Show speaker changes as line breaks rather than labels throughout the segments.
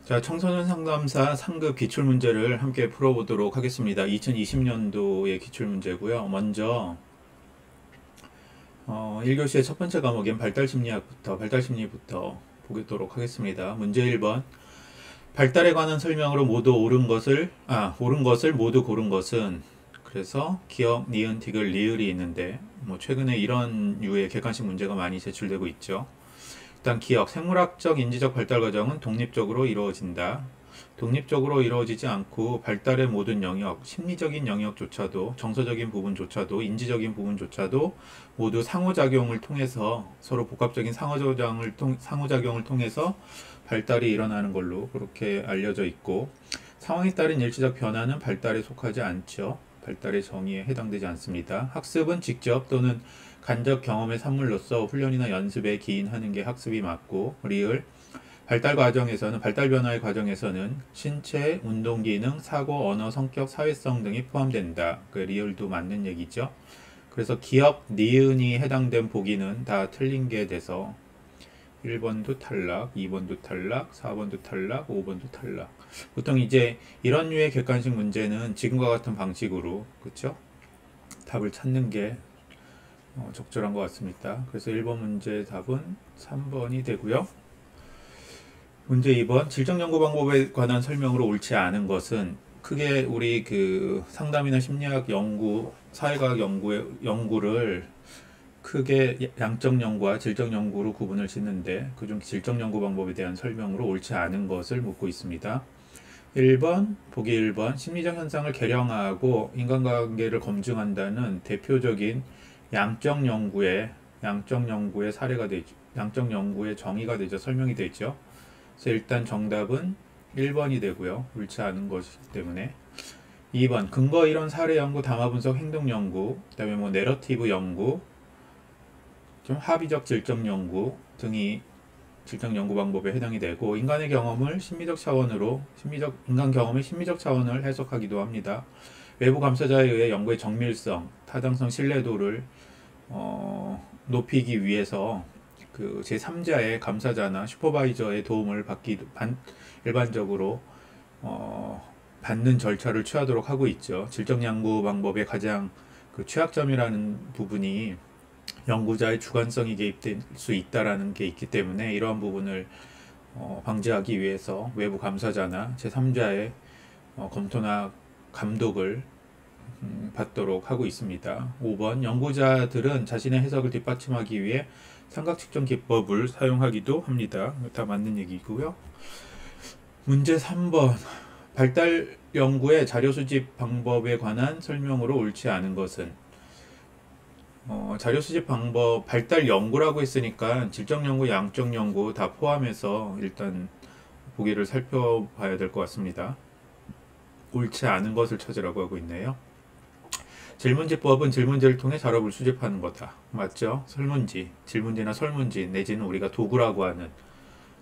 자, 청소년 상담사 상급 기출문제를 함께 풀어보도록 하겠습니다. 2020년도의 기출문제고요. 먼저 1교시의 첫 번째 과목인 발달심리부터 보도록 하겠습니다. 문제 1번. 발달에 관한 설명으로 모두 옳은 것을 모두 고른 것은, 그래서 기역, 니은, 디귿, 리을이 있는데 최근에 이런 류의 객관식 문제가 많이 제출되고 있죠. 일단 기억, 생물학적 인지적 발달 과정은 독립적으로 이루어진다. 독립적으로 이루어지지 않고 발달의 모든 영역, 심리적인 영역조차도, 정서적인 부분조차도, 인지적인 부분조차도 모두 상호작용을 통해서, 서로 복합적인 상호작용을 통해서 발달이 일어나는 걸로 그렇게 알려져 있고, 상황에 따른 일시적 변화는 발달에 속하지 않죠. 발달의 정의에 해당되지 않습니다. 학습은 직접 또는 간접 경험의 산물로서 훈련이나 연습에 기인하는 게 학습이 맞고, 리을, 발달 변화의 과정에서는 신체, 운동 기능, 사고, 언어, 성격, 사회성 등이 포함된다. 그 리을도 맞는 얘기죠. 그래서 기역, 니은이 해당된 보기는 다 틀린 게 돼서 1번도 탈락, 2번도 탈락, 4번도 탈락, 5번도 탈락. 보통 이제 이런 류의 객관식 문제는 지금과 같은 방식으로, 그쵸? 답을 찾는 게 적절한 것 같습니다. 그래서 1번 문제 답은 3번이 되고요. 문제 2번. 질적 연구 방법에 관한 설명으로 옳지 않은 것은, 크게 우리 그 상담이나 심리학 연구, 사회과학 연구를 크게 양적 연구와 질적 연구로 구분을 짓는데, 그중 질적 연구 방법에 대한 설명으로 옳지 않은 것을 묻고 있습니다. 1번, 보기 1번. 심리적 현상을 계량하고 인간관계를 검증한다는 대표적인 양적 연구의 사례가 되죠. 양적 연구의 정의가 되죠. 설명이 되죠. 그래서 일단 정답은 1번이 되고요. 옳지 않은 것이기 때문에. 2번, 근거 이론 사례 연구, 담화 분석, 행동 연구, 그다음에 내러티브 연구, 좀 합의적 질적 연구 등이 질적 연구 방법에 해당이 되고, 인간 경험의 심리적 차원을 해석하기도 합니다. 외부 감사자에 의해 연구의 정밀성, 타당성, 신뢰도를 높이기 위해서 그 제3자의 감사자나 슈퍼바이저의 도움을 일반적으로 받는 절차를 취하도록 하고 있죠. 질적 연구 방법의 가장 그 취약점이라는 부분이 연구자의 주관성이 개입될 수 있다라는 게 있기 때문에, 이러한 부분을 방지하기 위해서 외부 감사자나 제3자의 검토나 감독을 받도록 하고 있습니다. 5번, 연구자들은 자신의 해석을 뒷받침하기 위해 삼각 측정 기법을 사용하기도 합니다. 다 맞는 얘기고요. 문제 3번. 발달 연구의 자료 수집 방법에 관한 설명으로 옳지 않은 것은, 자료 수집 방법, 발달 연구라고 했으니까 질적 연구, 양적 연구 다 포함해서 일단 보기를 살펴봐야 될 것 같습니다. 옳지 않은 것을 찾으라고 하고 있네요. 질문지법은 질문지를 통해 자료를 수집하는 거다. 맞죠? 설문지, 질문지나 설문지 내지는 우리가 도구라고 하는,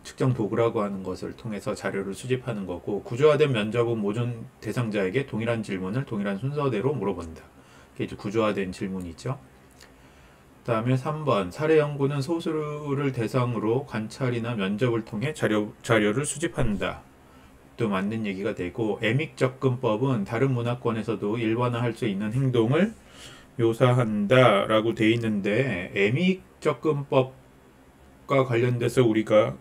측정 도구라고 하는 것을 통해서 자료를 수집하는 거고, 구조화된 면접은 모든 대상자에게 동일한 질문을 동일한 순서대로 물어본다. 이게 이제 구조화된 질문이죠. 그 다음에 3번. 사례 연구는 소수를 대상으로 관찰이나 면접을 통해 자료를 수집한다. 또 맞는 얘기가 되고, 애믹 접근법은 다른 문화권에서도 일반화할 수 있는 행동을 묘사한다 라고 돼 있는데, 애믹 접근법과 관련돼서 우리가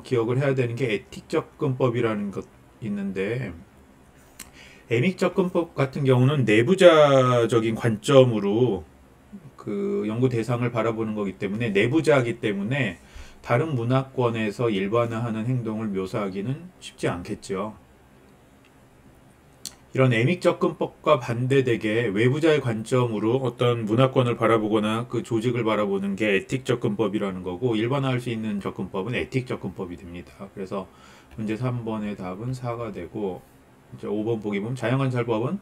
기억을 해야 되는 게 에틱 접근법이라는 것 있는데, 애믹 접근법 같은 경우는 내부자적인 관점으로 그 연구 대상을 바라보는 거기 때문에, 내부자이기 때문에 다른 문화권에서 일반화하는 행동을 묘사하기는 쉽지 않겠죠. 이런 애믹 접근법과 반대되게 외부자의 관점으로 어떤 문화권을 바라보거나 그 조직을 바라보는 게 에틱 접근법이라는 거고, 일반화할 수 있는 접근법은 에틱 접근법이 됩니다. 그래서 문제 3번의 답은 4가 되고, 이제 5번 보기 보면 자연관찰법은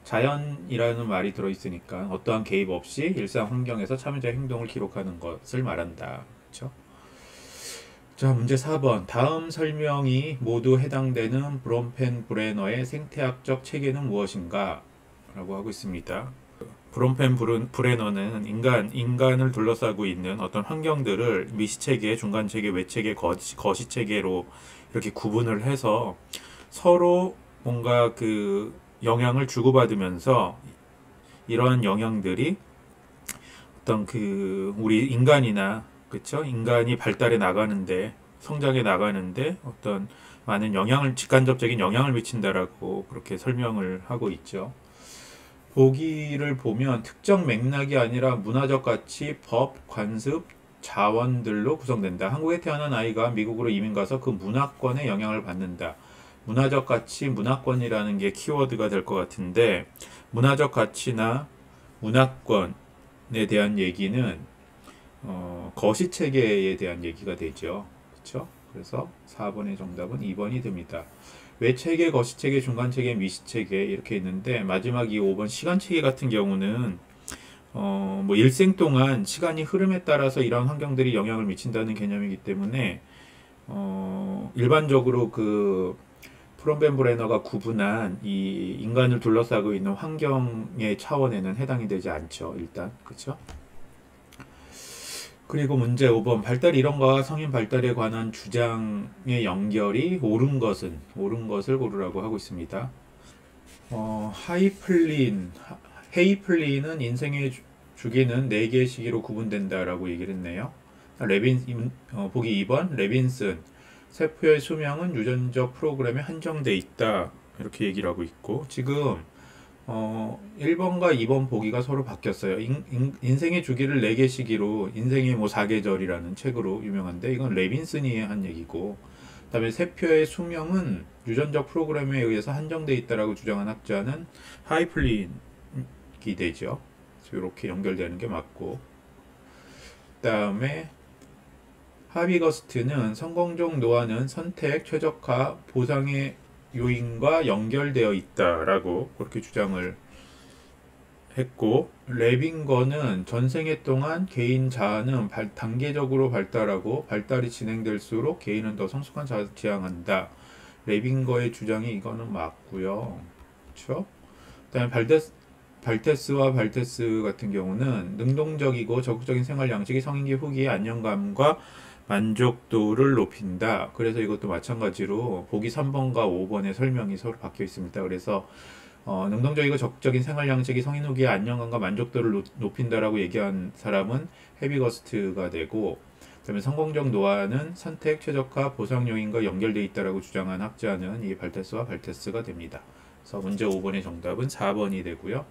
자연이라는 말이 들어있으니까 어떠한 개입 없이 일상 환경에서 참여자의 행동을 기록하는 것을 말한다. 그렇죠? 자, 문제 4번. 다음 설명이 모두 해당되는 브롬펜 브레너의 생태학적 체계는 무엇인가? 라고 하고 있습니다. 브롬펜 브레너는 인간을 둘러싸고 있는 어떤 환경들을 미시체계, 중간체계, 외체계, 거시체계로 이렇게 구분을 해서 서로 뭔가 그 영향을 주고받으면서 이러한 영향들이 어떤 그 우리 인간이나 그쵸? 인간이 발달해 나가는데 성장해 나가는데 어떤 많은 영향을 직간접적인 영향을 미친다라고 그렇게 설명을 하고 있죠. 보기를 보면 특정 맥락이 아니라 문화적 가치, 법, 관습, 자원들로 구성된다. 한국에 태어난 아이가 미국으로 이민 가서 그 문화권의 영향을 받는다. 문화적 가치, 문화권이라는 게 키워드가 될 것 같은데 문화적 가치나 문화권에 대한 얘기는 거시체계에 대한 얘기가 되죠. 그렇죠? 그래서 4번의 정답은 2번이 됩니다. 외체계, 거시체계, 중간체계, 미시체계 이렇게 있는데 마지막 이 5번 시간체계 같은 경우는 뭐 일생 동안 시간이 흐름에 따라서 이런 환경들이 영향을 미친다는 개념이기 때문에 일반적으로 그 프롬벤브레너가 구분한 이 인간을 둘러싸고 있는 환경의 차원에는 해당이 되지 않죠. 일단 그렇죠? 그리고 문제 5번 발달 이론과 성인 발달에 관한 주장의 연결이 옳은 것을 고르라고 하고 있습니다. 헤이플린은 인생의 주기는 4개의 시기로 구분된다라고 얘기를 했네요. 보기 2번 레빈슨 세포의 수명은 유전적 프로그램에 한정돼 있다 이렇게 얘기를 하고 있고 지금 1번과 2번 보기가 서로 바뀌었어요. 인생의 주기를 4개 시기로 인생의 뭐 4계절이라는 책으로 유명한데 이건 레빈슨이 한 얘기고 그다음에 세포의 수명은 유전적 프로그램에 의해서 한정돼 있다라고 주장한 학자는 하이플린이 되죠. 그래서 이렇게 연결되는 게 맞고 그다음에 하비거스트는 성공적 노화는 선택, 최적화, 보상의 요인과 연결되어 있다라고 그렇게 주장을 했고 레빙거는 전생애 동안 개인 자아는 단계적으로 발달하고 발달이 진행될수록 개인은 더 성숙한 자아를 지향한다. 레빙거의 주장이 이거는 맞고요. 그렇죠? 그다음에 발테스와 발테스 같은 경우는 능동적이고 적극적인 생활 양식이 성인기 후기의 안정감과 만족도를 높인다. 그래서 이것도 마찬가지로 보기 3번과 5번의 설명이 서로 바뀌어 있습니다. 그래서 능동적이고 적극적인 생활 양식이 성인 후기의 안정감과 만족도를 높인다라고 얘기한 사람은 헤비거스트가 되고 그다음에 성공적 노화는 선택, 최적화, 보상 요인과 연결되어 있다라고 주장한 학자는 이 발테스와 발테스가 됩니다. 그래서 문제 5번의 정답은 4번이 되고요.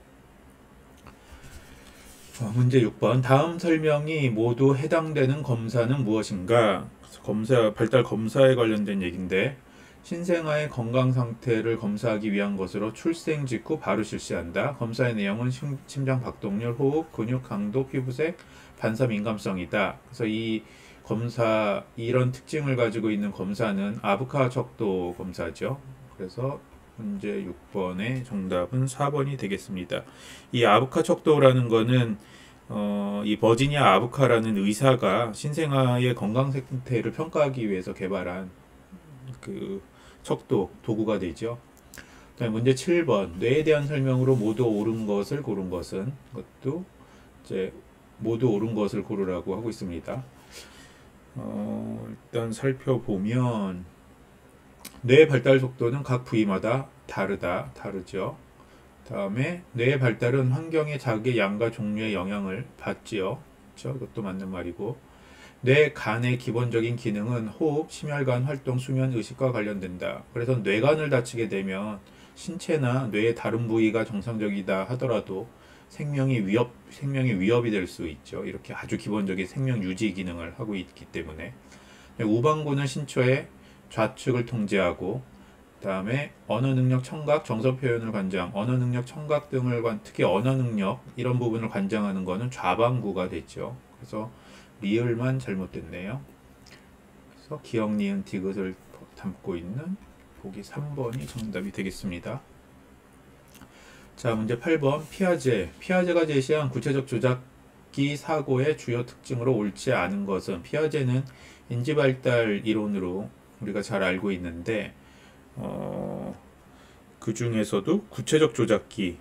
문제 6번 다음 설명이 모두 해당되는 검사는 무엇인가? 발달 검사에 관련된 얘기인데 신생아의 건강 상태를 검사하기 위한 것으로 출생 직후 바로 실시한다. 검사의 내용은 심장 박동률, 호흡, 근육 강도, 피부색, 반사 민감성이다. 그래서 이런 특징을 가지고 있는 검사는 아부카 척도 검사죠. 그래서 문제 6번의 정답은 4번이 되겠습니다. 이 아부카 척도라는 거는 이 버지니아 아부카라는 의사가 신생아의 건강 상태를 평가하기 위해서 개발한 그 척도 도구가 되죠. 그다음에 문제 7번 뇌에 대한 설명으로 모두 옳은 것을 고른 것은 그것도 이제 모두 옳은 것을 고르라고 하고 있습니다. 일단 살펴보면 뇌의 발달 속도는 각 부위마다 다르죠. 다음에 뇌의 발달은 환경의 자극의 양과 종류의 영향을 받지요. 그렇죠? 이것도 맞는 말이고 뇌 간의 기본적인 기능은 호흡, 심혈관 활동, 수면, 의식과 관련된다. 그래서 뇌관을 다치게 되면 신체나 뇌의 다른 부위가 정상적이다 하더라도 생명이 위협이 될 수 있죠. 이렇게 아주 기본적인 생명 유지 기능을 하고 있기 때문에 우방구는 신초의 좌측을 통제하고 그다음에 언어 능력, 청각, 정서 표현을 관장, 언어 능력, 청각 등을 특히 언어 능력 이런 부분을 관장하는 것은 좌방구가 됐죠. 그래서 리을만 잘못됐네요. 그래서 기억, 니은, 디귿을 담고 있는 보기 3번이 정답이 되겠습니다. 자, 문제 8번 피아제가 제시한 구체적 조작기 사고의 주요 특징으로 옳지 않은 것은 피아제는 인지발달 이론으로 우리가 잘 알고 있는데 그 중에서도 구체적 조작기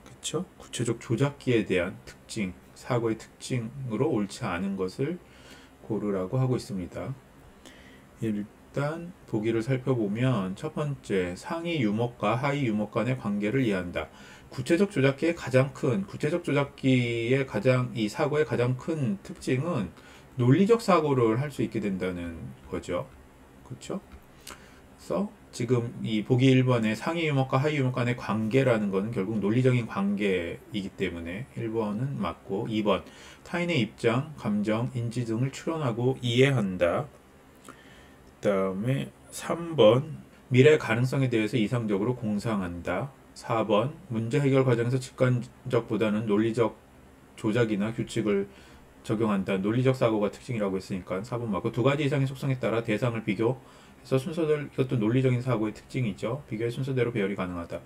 그쵸? 구체적 조작기에 대한 특징 사고의 특징으로 옳지 않은 것을 고르라고 하고 있습니다. 일단 보기를 살펴보면 첫 번째, 상위 유목과 하위 유목 간의 관계를 이해한다. 구체적 조작기의 이 사고의 가장 큰 특징은 논리적 사고를 할 수 있게 된다는 거죠. 그렇죠? 그래서 지금 이 보기 1번의 상위 유목과 하위 유목 간의 관계라는 것은 결국 논리적인 관계이기 때문에 1번은 맞고, 2번 타인의 입장, 감정, 인지 등을 추론하고 이해한다. 그 다음에 3번 미래 가능성에 대해서 이상적으로 공상한다. 4번 문제 해결 과정에서 직관적보다는 논리적 조작이나 규칙을 적용한다. 논리적 사고가 특징이라고 했으니까 4번 맞고, 두 가지 이상의 속성에 따라 대상을 비교해서 순서대로, 이것도 논리적인 사고의 특징이죠. 비교의 순서대로 배열이 가능하다.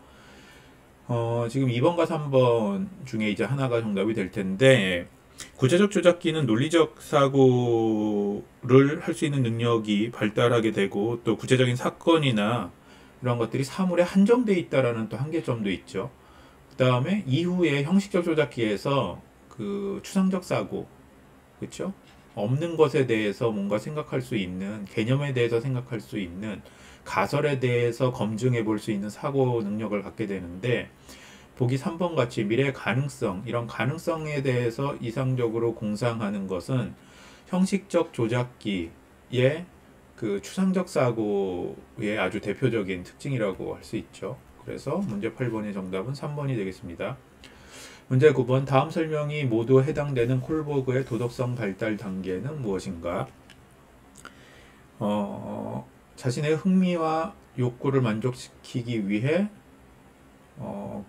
지금 2번과 3번 중에 이제 하나가 정답이 될 텐데, 구체적 조작기는 논리적 사고를 할 수 있는 능력이 발달하게 되고, 또 구체적인 사건이나 이런 것들이 사물에 한정되어 있다라는 또 한계점도 있죠. 그 다음에 이후에 형식적 조작기에서 그 추상적 사고, 그렇죠? 없는 것에 대해서 뭔가 생각할 수 있는, 개념에 대해서 생각할 수 있는, 가설에 대해서 검증해 볼 수 있는 사고 능력을 갖게 되는데, 보기 3번 같이 미래의 가능성, 이런 가능성에 대해서 이상적으로 공상하는 것은 형식적 조작기의 그 추상적 사고의 아주 대표적인 특징이라고 할 수 있죠. 그래서 문제 8번의 정답은 3번이 되겠습니다. 문제 9번, 다음 설명이 모두 해당되는 콜버그의 도덕성 발달 단계는 무엇인가? 자신의 흥미와 욕구를 만족시키기 위해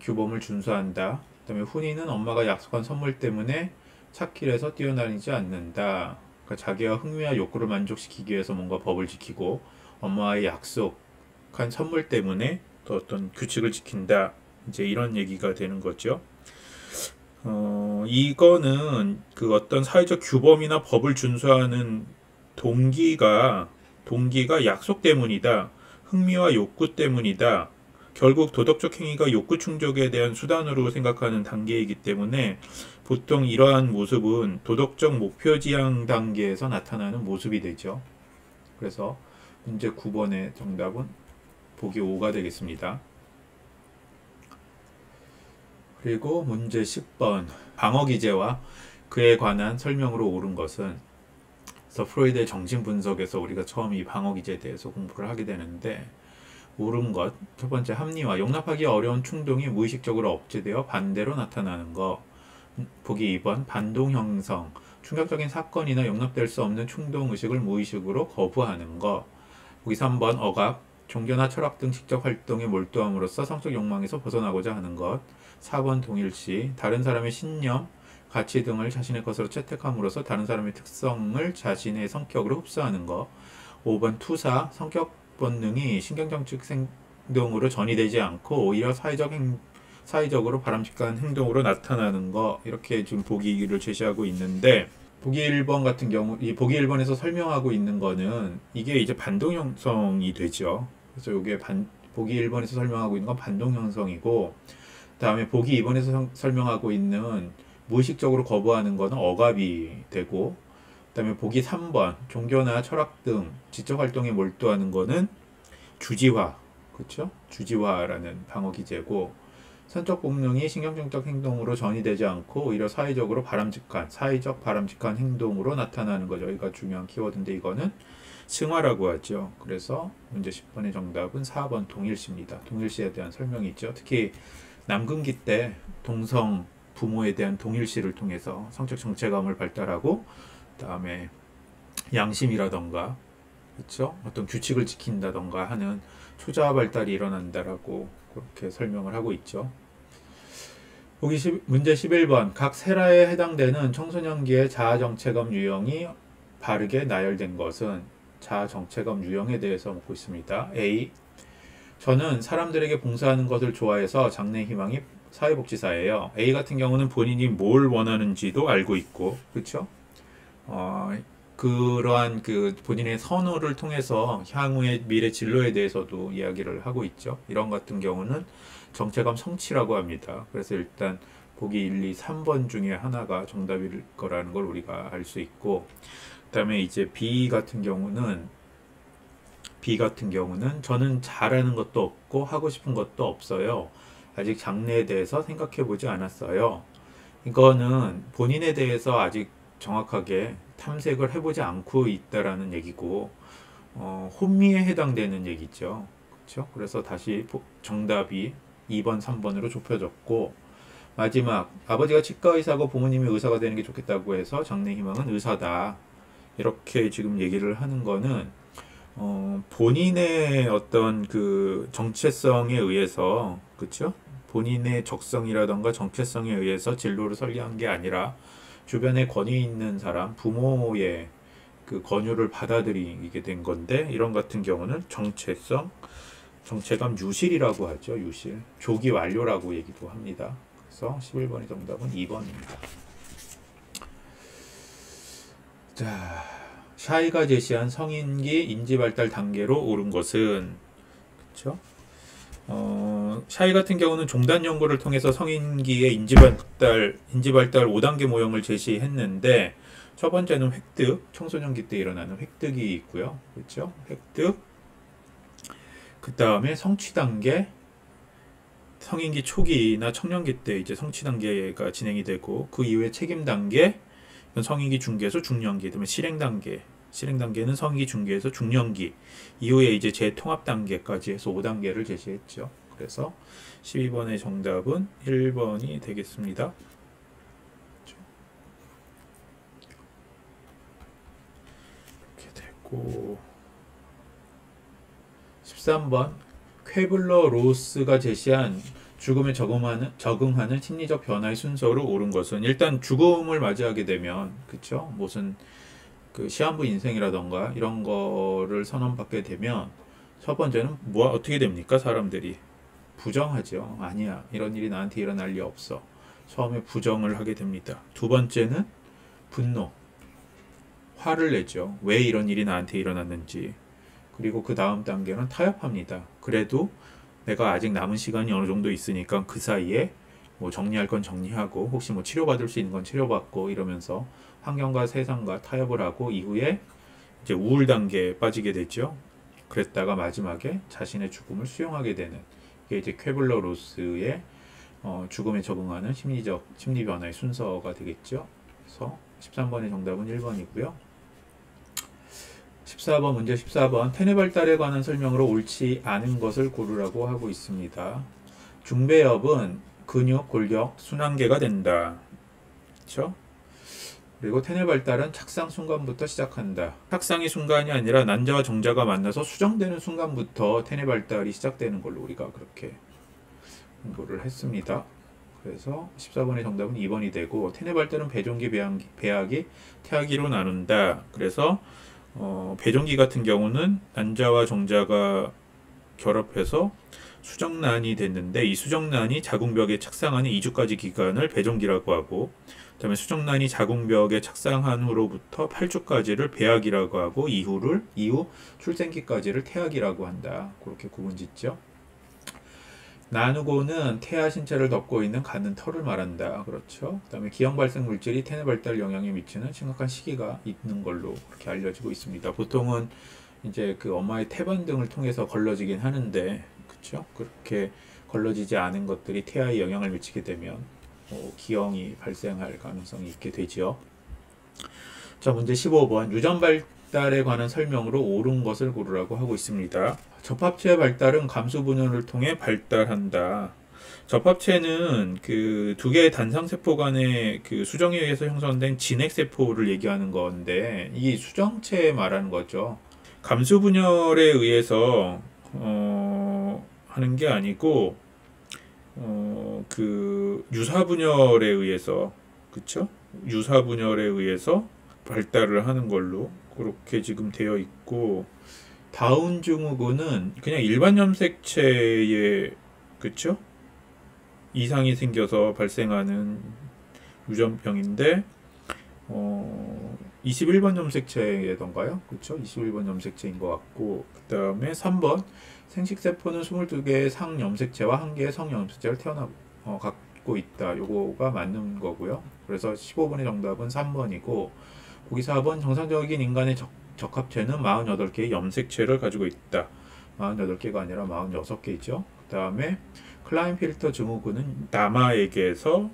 규범을 준수한다. 그 다음에 훈이는 엄마가 약속한 선물 때문에 찾길에서 뛰어다니지 않는다. 그러니까 자기가 흥미와 욕구를 만족시키기 위해서 뭔가 법을 지키고, 엄마와의 약속한 선물 때문에 또 어떤 규칙을 지킨다. 이제 이런 얘기가 되는 거죠. 이거는 그 어떤 사회적 규범이나 법을 준수하는 동기가 약속 때문이다. 흥미와 욕구 때문이다. 결국 도덕적 행위가 욕구 충족에 대한 수단으로 생각하는 단계이기 때문에 보통 이러한 모습은 도덕적 목표 지향 단계에서 나타나는 모습이 되죠. 그래서 문제 9번의 정답은 보기 5가 되겠습니다. 그리고 문제 10번, 방어기제와 그에 관한 설명으로 옳은 것은, 그래서 프로이드의 정신분석에서 우리가 처음 이 방어기제에 대해서 공부를 하게 되는데, 옳은 것, 첫 번째 합리화, 용납하기 어려운 충동이 무의식적으로 억제되어 반대로 나타나는 것. 보기 2번, 반동 형성, 충격적인 사건이나 용납될 수 없는 충동의식을 무의식으로 거부하는 것. 보기 3번, 억압, 종교나 철학 등 지적 활동에 몰두함으로써 성적 욕망에서 벗어나고자 하는 것. 4번, 동일시, 다른 사람의 신념, 가치 등을 자신의 것으로 채택함으로써 다른 사람의 특성을 자신의 성격으로 흡수하는 것. 5번, 투사, 성격 본능이 신경정책 행동으로 전이되지 않고 오히려 사회적으로 바람직한 행동으로 나타나는 거. 이렇게 지금 보기를 제시하고 있는데, 보기 1번 같은 경우, 이 보기 1번에서 설명하고 있는 거는 이게 이제 반동 형성이 되죠. 그래서 이게 보기 1번에서 설명하고 있는 건 반동 형성이고, 다음에 보기 2번에서 설명하고 있는 무의식적으로 거부하는 거는 억압이 되고, 그 다음에 보기 3번, 종교나 철학 등 지적 활동에 몰두하는 거는 주지화, 그렇죠? 주지화라는 방어 기제고, 선적 본능이 신경정적 행동으로 전이되지 않고 오히려 사회적 바람직한 행동으로 나타나는 거죠. 여기가 중요한 키워드인데, 이거는 승화라고 하죠. 그래서 문제 10번의 정답은 4번 동일시입니다. 동일시에 대한 설명이 있죠. 특히 남근기 때 동성 부모에 대한 동일시를 통해서 성적 정체감을 발달하고, 그다음에 양심이라던가, 그렇죠? 어떤 규칙을 지킨다던가 하는 초자아 발달이 일어난다라고 그렇게 설명을 하고 있죠. 문제 11번, 각 세라에 해당되는 청소년기의 자아 정체감 유형이 바르게 나열된 것은. 자아 정체감 유형에 대해서 묻고 있습니다. A, 저는 사람들에게 봉사하는 것을 좋아해서 장래 희망이 사회복지사예요. A 같은 경우는 본인이 뭘 원하는지도 알고 있고, 그렇죠? 그러한 그 본인의 선호를 통해서 향후의 미래 진로에 대해서도 이야기를 하고 있죠. 이런 같은 경우는 정체감 성취라고 합니다. 그래서 일단 보기 1, 2, 3번 중에 하나가 정답일 거라는 걸 우리가 알 수 있고, 그 다음에 이제 B 같은 경우는 B 같은 경우는 저는 잘하는 것도 없고 하고 싶은 것도 없어요. 아직 장래에 대해서 생각해 보지 않았어요. 이거는 본인에 대해서 아직 정확하게 탐색을 해보지 않고 있다라는 얘기고, 혼미에 해당되는 얘기죠. 그렇죠? 그래서 다시 정답이 2번, 3번으로 좁혀졌고, 마지막 아버지가 치과 의사고 부모님이 의사가 되는 게 좋겠다고 해서 장래 희망은 의사다. 이렇게 지금 얘기를 하는 거는 본인의 어떤 그 정체성에 의해서, 그렇죠? 본인의 적성이라던가 정체성에 의해서 진로를 설계한 게 아니라 주변에 권위 있는 사람, 부모의 그 권유를 받아들이게 된 건데, 이런 같은 경우는 정체성, 정체감 유실이라고 하죠. 유실. 조기 완료라고 얘기도 합니다. 그래서 11번의 정답은 2번입니다. 자, 샤이가 제시한 성인기 인지발달 단계로 오른 것은, 그렇죠? 샤이 같은 경우는 종단 연구를 통해서 성인기의 인지발달 5단계 모형을 제시했는데, 첫 번째는 획득, 청소년기 때 일어나는 획득이 있고요. 그렇죠? 획득. 그 다음에 성취 단계, 성인기 초기나 청년기 때 이제 성취 단계가 진행이 되고, 그 이후에 책임 단계, 성인기 중기에서 중년기, 그다음에 실행 단계. 실행 단계는 성인기 중기에서 중년기, 이후에 이제 재통합 단계까지 해서 5단계를 제시했죠. 그래서 12번의 정답은 1번이 되겠습니다. 이렇게 되고, 13번 쾌블러 로스가 제시한 죽음에 적응하는 심리적 변화의 순서로 옳은 것은, 일단 죽음을 맞이하게 되면, 그쵸? 무슨 그 시한부 인생이라던가 이런 거를 선언받게 되면, 첫 번째는 어떻게 됩니까? 사람들이 부정하죠. 아니야, 이런 일이 나한테 일어날 리 없어. 처음에 부정을 하게 됩니다. 두 번째는 분노, 화를 내죠. 왜 이런 일이 나한테 일어났는지. 그리고 그 다음 단계는 타협합니다. 그래도 내가 아직 남은 시간이 어느 정도 있으니까 그 사이에 뭐 정리할 건 정리하고, 혹시 뭐 치료받을 수 있는 건 치료받고, 이러면서 환경과 세상과 타협을 하고, 이후에 이제 우울 단계에 빠지게 되죠. 그랬다가 마지막에 자신의 죽음을 수용하게 되는, 이게 이제 쾌블러 로스의 죽음에 적응하는 심리 변화의 순서가 되겠죠. 그래서 13번의 정답은 1번이고요. 14번 문제 14번 태뇌 발달에 관한 설명으로 옳지 않은 것을 고르라고 하고 있습니다. 중배엽은 근육, 골격, 순환계가 된다. 그렇죠? 그리고 태뇌 발달은 착상 순간부터 시작한다. 착상이 순간이 아니라 난자와 정자가 만나서 수정되는 순간부터 태뇌 발달이 시작되는 걸로 우리가 그렇게 공부를 했습니다. 그래서 14번의 정답은 2번이 되고, 태뇌 발달은 배종기, 배아기, 태아기로 나눈다. 그래서 배종기 같은 경우는 난자와 정자가 결합해서 수정란이 됐는데, 이 수정란이 자궁벽에 착상하는 2주까지 기간을 배종기라고 하고, 그 다음에 수정란이 자궁벽에 착상한 후로부터 8주까지를 배아기라고 하고, 이후 출생기까지를 태아기라고 한다. 그렇게 구분짓죠. 나누고는 태아 신체를 덮고 있는 가는 털을 말한다. 그렇죠. 그 다음에 기형 발생 물질이 태뇌 발달 영향에 미치는 심각한 시기가 있는 걸로 그렇게 알려지고 있습니다. 보통은 이제 그 엄마의 태반 등을 통해서 걸러지긴 하는데, 그렇죠. 그렇게 걸러지지 않은 것들이 태아에 영향을 미치게 되면 기형이 발생할 가능성이 있게 되지요. 자, 문제 15번 유전 발달에 관한 설명으로 옳은 것을 고르라고 하고 있습니다. 접합체의 발달은 감수 분열을 통해 발달한다. 접합체는 그 두 개의 단상세포 간의 그 수정에 의해서 형성된 진핵세포를 얘기하는 건데, 이 수정체 말하는 거죠. 감수 분열에 의해서 하는 게 아니고 그 유사 분열에 의해서, 그쵸? 유사 분열에 의해서 발달을 하는 걸로 그렇게 지금 되어 있고, 다운 증후군은 그냥 일반 염색체에, 그쵸? 이상이 생겨서 발생하는 유전병인데 21번 염색체던가요? 그쵸? 21번 염색체인 것 같고, 그 다음에 3번 생식세포는 22개의 상염색체와 1개의 성염색체를 갖고 있다. 요거가 맞는 거고요. 그래서 15번의 정답은 3번이고, 보기 4번 정상적인 인간의 적합체는 48개의 염색체를 가지고 있다. 48개가 아니라 46개이죠. 그 다음에 클라인필터 증후군은 남아에게서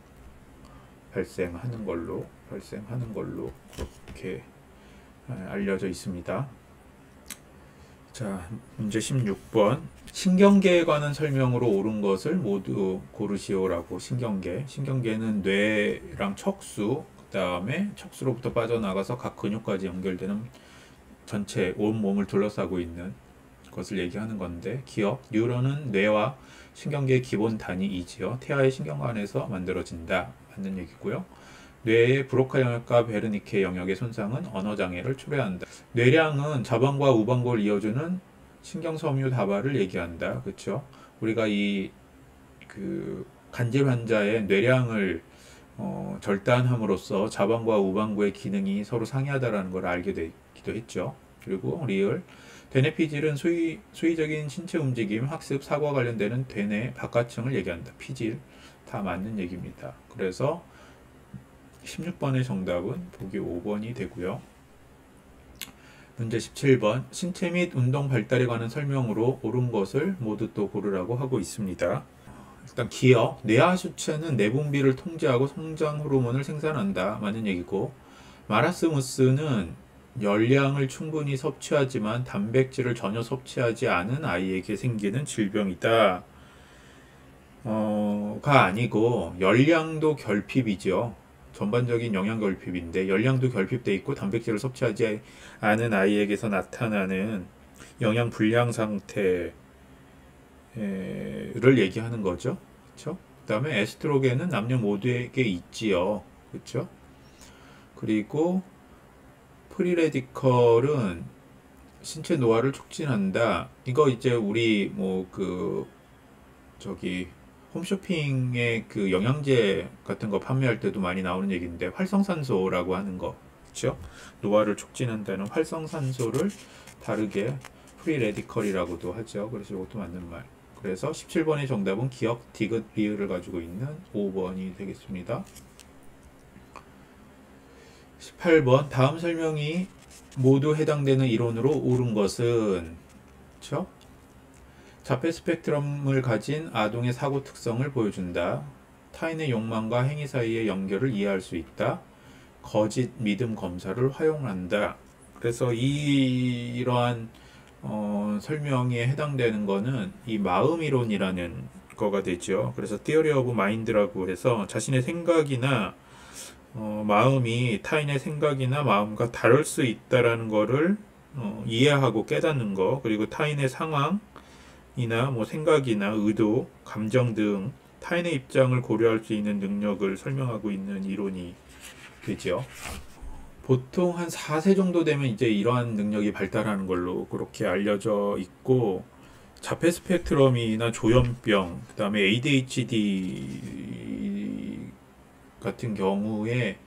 발생하는 걸로 그렇게 알려져 있습니다. 자, 문제 16번. 신경계에 관한 설명으로 옳은 것을 모두 고르시오라고. 신경계는 뇌랑 척수, 그 다음에 척수로부터 빠져나가서 각 근육까지 연결되는 전체 온 몸을 둘러싸고 있는 것을 얘기하는 건데, 기억, 뉴런은 뇌와 신경계의 기본 단위이지요. 태아의 신경관에서 만들어진다. 맞는 얘기고요. 뇌의 브로카 영역과 베르니케 영역의 손상은 언어장애를 초래한다. 뇌량은 자방과 우방골을 이어주는 신경섬유 다발을 얘기한다. 그렇죠? 우리가 간질 환자의 뇌량을 절단함으로써 자방과 우방구의 기능이 서로 상이하다라는 걸 알게 되기도 했죠. 그리고 리을, 대뇌 피질은 수의적인 신체 움직임, 학습, 사고와 관련되는 대뇌 바깥층을 얘기한다. 피질, 다 맞는 얘기입니다. 그래서 16번의 정답은 보기 5번이 되고요. 문제 17번. 신체 및 운동 발달에 관한 설명으로 옳은 것을 모두 또 고르라고 하고 있습니다. 일단 기억, 뇌하수체는 내분비를 통제하고 성장 호르몬을 생산한다. 맞는 얘기고, 마라스무스는 열량을 충분히 섭취하지만 단백질을 전혀 섭취하지 않은 아이에게 생기는 질병이다. 가 아니고 열량도 결핍이죠. 전반적인 영양 결핍인데 열량도 결핍돼 있고 단백질을 섭취하지 않은 아이에게서 나타나는 영양 불량 상태를 얘기하는 거죠. 그렇죠? 그다음에 에스트로겐은 남녀 모두에게 있지요. 그렇죠? 그리고 프리레디컬은 신체 노화를 촉진한다. 이거 이제 우리 홈쇼핑에 그 영양제 같은 거 판매할 때도 많이 나오는 얘기인데, 활성산소라고 하는 거, 그렇죠? 노화를 촉진한다는 활성산소를 다르게 프리레디컬이라고도 하죠. 그래서 이것도 맞는 말. 그래서 17번의 정답은 기억, 디귿, 리을을 가지고 있는 5번이 되겠습니다. 18번. 다음 설명이 모두 해당되는 이론으로 옳은 것은, 그렇죠? 자폐 스펙트럼을 가진 아동의 사고 특성을 보여준다. 타인의 욕망과 행위 사이의 연결을 이해할 수 있다. 거짓 믿음 검사를 활용한다. 그래서 이러한 설명에 해당되는 거는 이 마음 이론이라는 거가 되죠. 그래서 Theory of Mind라고 해서 자신의 생각이나 마음이 타인의 생각이나 마음과 다를 수 있다라는 거를 이해하고 깨닫는 거, 그리고 타인의 상황 이나 생각이나 의도, 감정 등 타인의 입장을 고려할 수 있는 능력을 설명하고 있는 이론이 되죠. 보통 한 4세 정도 되면 이제 이러한 능력이 발달하는 걸로 그렇게 알려져 있고, 자폐 스펙트럼이나 조현병, 그 다음에 ADHD 같은 경우에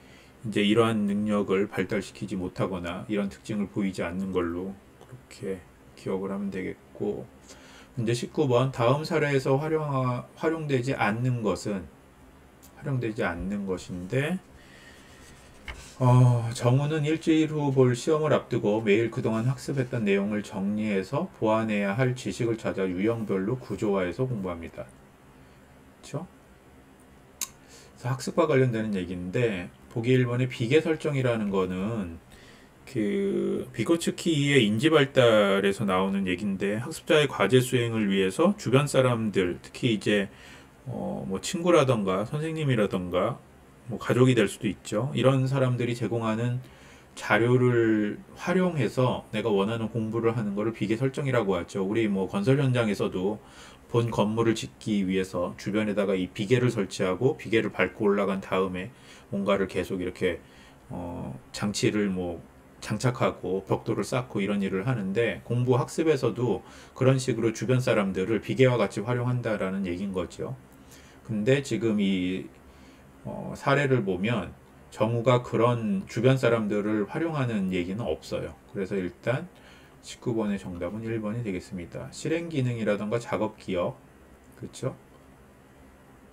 이제 이러한 능력을 발달시키지 못하거나 이런 특징을 보이지 않는 걸로 그렇게 기억을 하면 되겠고, 문제 19번. 다음 사례에서 활용되지 않는 것인데, 정우는 일주일 후 볼 시험을 앞두고 매일 그동안 학습했던 내용을 정리해서 보완해야 할 지식을 찾아 유형별로 구조화해서 공부합니다. 그렇죠? 그래서 학습과 관련되는 얘기인데, 보기 1번의 비계 설정이라는 거는 비고츠키의 인지 발달에서 나오는 얘기인데, 학습자의 과제 수행을 위해서 주변 사람들, 특히 이제 친구라던가 선생님이라던가 가족이 될 수도 있죠. 이런 사람들이 제공하는 자료를 활용해서 내가 원하는 공부를 하는 것을 비계 설정이라고 하죠. 우리 건설 현장에서도 본 건물을 짓기 위해서 주변에다가 이 비계를 설치하고 비계를 밟고 올라간 다음에 뭔가를 계속 이렇게 장치를 장착하고 벽돌을 쌓고 이런 일을 하는데, 공부 학습에서도 그런 식으로 주변 사람들을 비계와 같이 활용한다라는 얘기인 거죠. 근데 지금 이 사례를 보면 정우가 그런 주변 사람들을 활용하는 얘기는 없어요. 그래서 일단 19번의 정답은 1번이 되겠습니다. 실행 기능이라던가 작업 기억, 그렇죠?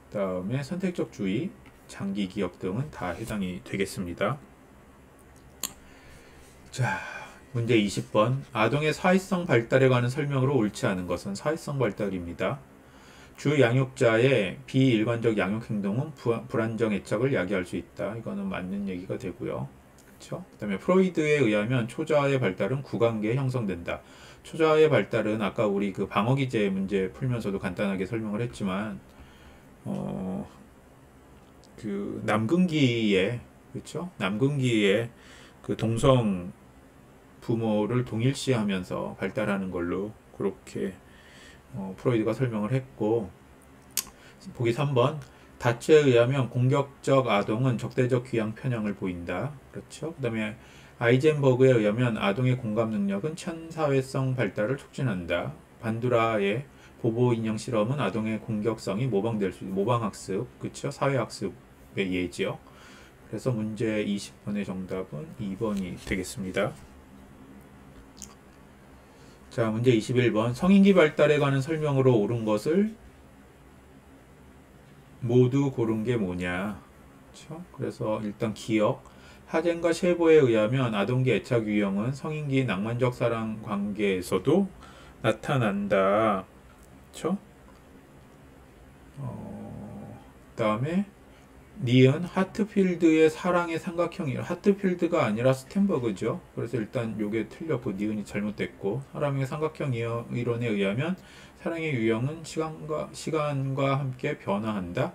그다음에 선택적 주의, 장기 기억 등은 다 해당이 되겠습니다. 자, 문제 20번. 아동의 사회성 발달에 관한 설명으로 옳지 않은 것은 사회성 발달입니다. 주 양육자의 비일관적 양육 행동은 불안정 애착을 야기할 수 있다. 이거는 맞는 얘기가 되고요. 그렇죠? 그다음에 프로이드에 의하면 초자아의 발달은 구강계에 형성된다. 초자아의 발달은 아까 우리 그 방어기제 문제 풀면서도 간단하게 설명을 했지만 그 남근기에 그렇죠? 남근기에 그 동성 부모를 동일시하면서 발달하는 걸로 그렇게 프로이드가 설명을 했고, 보기 3번. 다츠에 의하면 공격적 아동은 적대적 귀양 편향을 보인다. 그렇죠. 그 다음에 아이젠버그에 의하면 아동의 공감 능력은 천사회성 발달을 촉진한다. 반두라의 보보 인형 실험은 아동의 공격성이 모방될 수 있는 모방학습, 그렇죠. 사회학습의 예지요. 그래서 문제 20번의 정답은 2번이 되겠습니다. 자, 문제 21번. 성인기 발달에 관한 설명으로 옳은 것을 모두 고른 게 뭐냐. 그렇죠? 그래서 일단 기억. 하젠과 셰보에 의하면 아동기 애착 유형은 성인기 낭만적 사랑 관계에서도 나타난다. 그렇죠? 그다음에 니은 하트필드의 사랑의 삼각형이 하트필드가 아니라 스텐버그죠. 그래서 일단 요게 틀렸고 니은이 잘못됐고, 사랑의 삼각형 이론에 의하면 사랑의 유형은 시간과 함께 변화한다.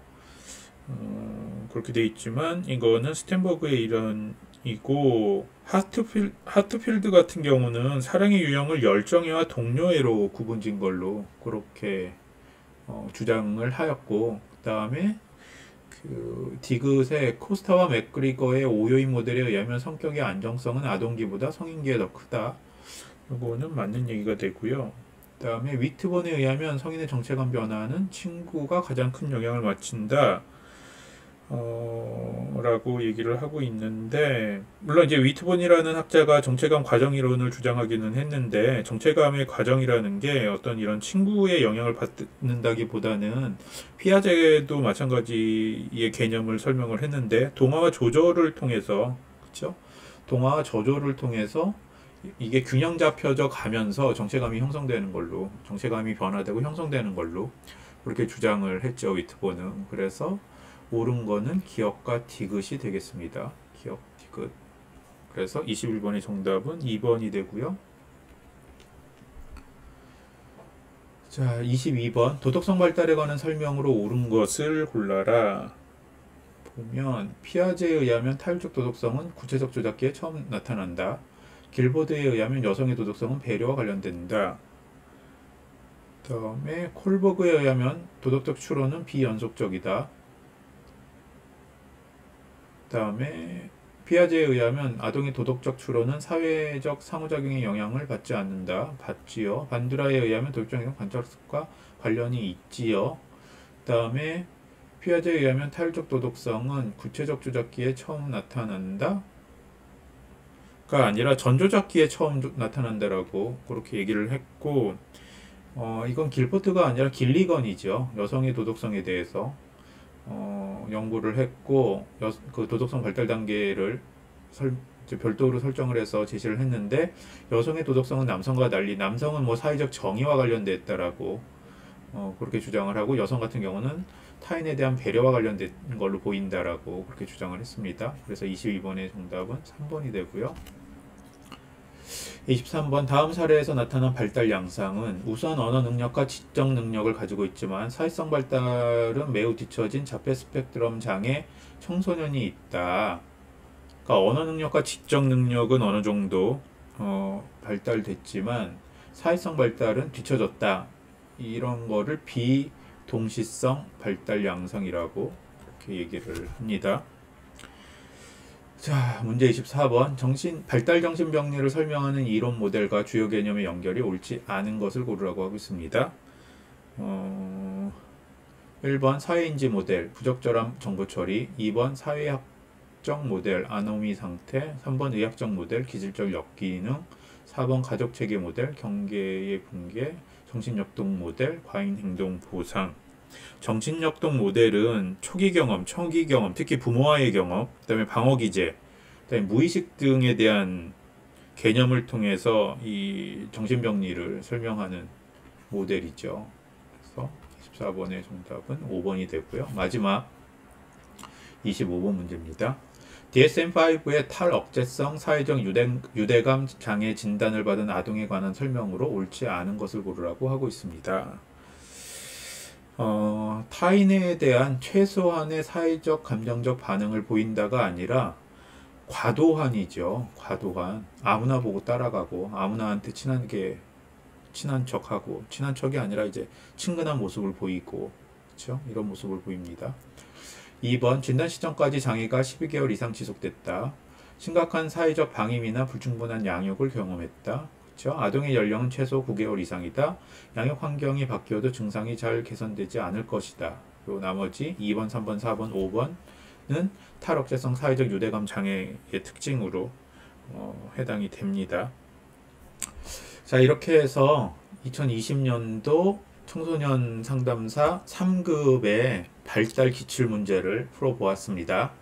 그렇게 돼 있지만 이거는 스텐버그의 이론이고, 하트필드 같은 경우는 사랑의 유형을 열정애와 동료애로 구분진 걸로 그렇게 주장을 하였고, 그 다음에 그 디귿의 코스타와 맥그리거의 오요인 모델에 의하면 성격의 안정성은 아동기보다 성인기에 더 크다. 이거는 맞는 얘기가 되고요. 그 다음에 위트본에 의하면 성인의 정체감 변화는 친구가 가장 큰 영향을 미친다. 라고 얘기를 하고 있는데, 물론 이제 위트본이라는 학자가 정체감 과정 이론을 주장하기는 했는데, 정체감의 과정이라는 게 어떤 이런 친구의 영향을 받는다기보다는 피아제도 마찬가지의 개념을 설명을 했는데, 동화와 조조를 통해서, 그렇죠? 동화와 저조를 통해서 이게 균형 잡혀져 가면서 정체감이 형성되는 걸로, 정체감이 변화되고 형성되는 걸로 그렇게 주장을 했죠, 위트본은. 그래서 옳은 거는 기억과 디귿이 되겠습니다. 기억, 디귿. 그래서 21번의 정답은 2번이 되고요. 자, 22번. 도덕성 발달에 관한 설명으로 옳은 것을 골라라. 보면 피아제에 의하면 타율적 도덕성은 구체적 조작기에 처음 나타난다. 길보드에 의하면 여성의 도덕성은 배려와 관련된다. 다음에 콜버그에 의하면 도덕적 추론은 비연속적이다. 다음에 피아제에 의하면 아동의 도덕적 추론은 사회적 상호작용의 영향을 받지 않는다. 받지요. 반두라에 의하면 도덕적 관찰습과 관련이 있지요. 다음에 피아제에 의하면 타율적 도덕성은 구체적 조작기에 처음 나타난다. 가 아니라 전조작기에 처음 나타난다라고 그렇게 얘기를 했고, 이건 길포트가 아니라 길리건이죠. 여성의 도덕성에 대해서 연구를 했고, 그 도덕성 발달 단계를 별도로 설정을 해서 제시를 했는데, 여성의 도덕성은 남성과 달리 남성은 뭐 사회적 정의와 관련됐다라고 그렇게 주장을 하고, 여성 같은 경우는 타인에 대한 배려와 관련된 걸로 보인다라고 그렇게 주장을 했습니다. 그래서 22번의 정답은 3번이 되고요. 23번. 다음 사례에서 나타난 발달 양상은 우선 언어 능력과 지적 능력을 가지고 있지만 사회성 발달은 매우 뒤처진 자폐 스펙트럼 장애 청소년이 있다. 그러니까 언어 능력과 지적 능력은 어느 정도 발달됐지만 사회성 발달은 뒤처졌다. 이런 거를 비동시성 발달 양상이라고 이렇게 얘기를 합니다. 자, 문제 24번. 발달 정신병리를 설명하는 이론 모델과 주요 개념의 연결이 옳지 않은 것을 고르라고 하고 있습니다. 1번 사회인지 모델, 부적절한 정보 처리. 2번 사회학적 모델, 아노미 상태. 3번 의학적 모델, 기질적 역기능. 4번 가족체계 모델, 경계의 붕괴. 정신역동 모델, 과잉행동 보상. 정신역동 모델은 초기 경험, 특히 부모와의 경험, 그 다음에 방어기제, 그 다음에 무의식 등에 대한 개념을 통해서 이 정신병리를 설명하는 모델이죠. 그래서 24번의 정답은 5번이 되고요. 마지막 25번 문제입니다. DSM-5의 탈억제성 사회적 유대감 장애 진단을 받은 아동에 관한 설명으로 옳지 않은 것을 고르라고 하고 있습니다. 타인에 대한 최소한의 사회적 감정적 반응을 보인다가 아니라 과도한이죠. 과도한. 아무나 보고 따라가고 아무나한테 친한 척하고, 친한 척이 아니라 이제 친근한 모습을 보이고, 그렇죠? 이런 모습을 보입니다. 2번 진단 시점까지 장애가 12개월 이상 지속됐다. 심각한 사회적 방임이나 불충분한 양육을 경험했다. 그렇죠? 아동의 연령은 최소 9개월 이상이다. 양육 환경이 바뀌어도 증상이 잘 개선되지 않을 것이다. 그리고 나머지 2번, 3번, 4번, 5번은 탈억제성 사회적 유대감 장애의 특징으로 해당이 됩니다. 자, 이렇게 해서 2020년도 청소년 상담사 3급의 발달 기출 문제를 풀어보았습니다.